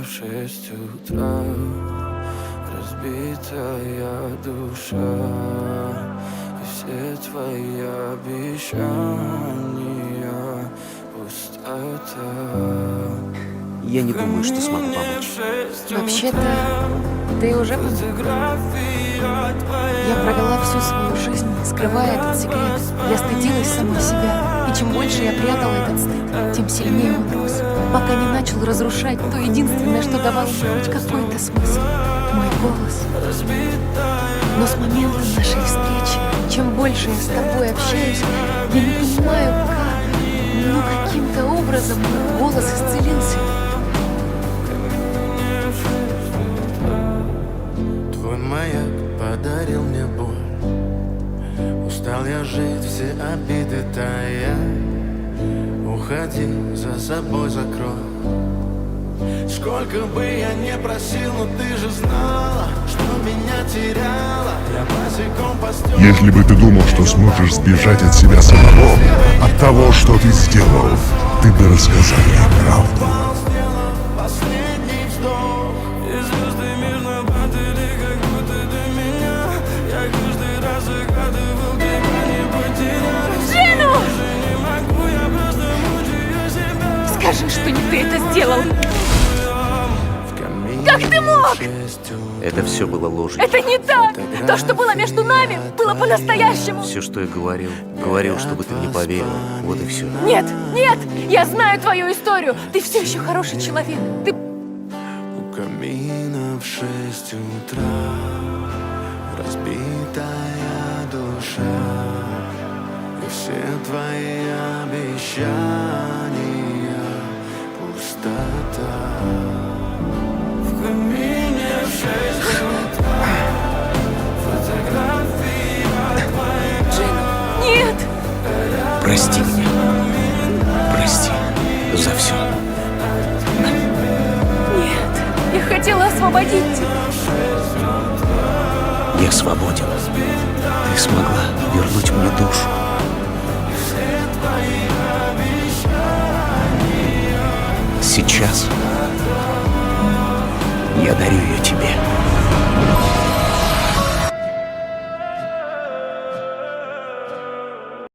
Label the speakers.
Speaker 1: в 6 утра, разбитая душа, и все твои обещания пустота.
Speaker 2: Я не думаю, что смогу помочь.
Speaker 3: Вообще-то, ты уже помог. Я провела всю свою жизнь, скрывая этот секрет. Я стыдилась самой себя. И чем больше я прятала этот стыд, тем сильнее он рос. Пока не начал разрушать то единственное, что давало мне хоть какой-то смысл. Мой голос. Но с момента нашей встречи, чем больше я с тобой общаюсь, я не понимаю, как, но каким-то образом мой голос исцелился.
Speaker 1: Твой маяк подарил мне боль. Устал я жить, все обиды тая. Уходи, за собой закрой. Сколько бы я не просил, но ты же знала, что меня теряла. Я босиком по стеклам.
Speaker 4: Если бы ты думал, что сможешь сбежать от себя самого, от того, что ты сделал, ты бы рассказал ей правду.
Speaker 1: Последний вздох, и звезды мирно падали, как будто до меня. Я каждый раз загадывал, тебя не потерять.
Speaker 3: Джину!
Speaker 1: Уже не могу, я просто мучаю себя.
Speaker 3: Скажи, что не ты это сделал!
Speaker 1: В камине
Speaker 3: Как ты мог?
Speaker 1: 6 утра.
Speaker 2: Это все было ложью.
Speaker 3: Это не так! То, что было между нами, было по-настоящему!
Speaker 2: Все, что я говорил, чтобы ты мне поверила. Вот и все.
Speaker 3: Нет, нет! Я знаю твою историю! Ты все еще хороший человек! Ты...
Speaker 1: У камина в 6 утра, разбитая душа, и все твои обещания пустота. В камине в 6 утра, фотография твоя.
Speaker 3: Нет!
Speaker 2: Прости меня. Прости за все.
Speaker 3: Нет! Я хотела освободить тебя!
Speaker 2: Я свободен. Ты смогла вернуть мне душу. Сейчас я дарю ее тебе.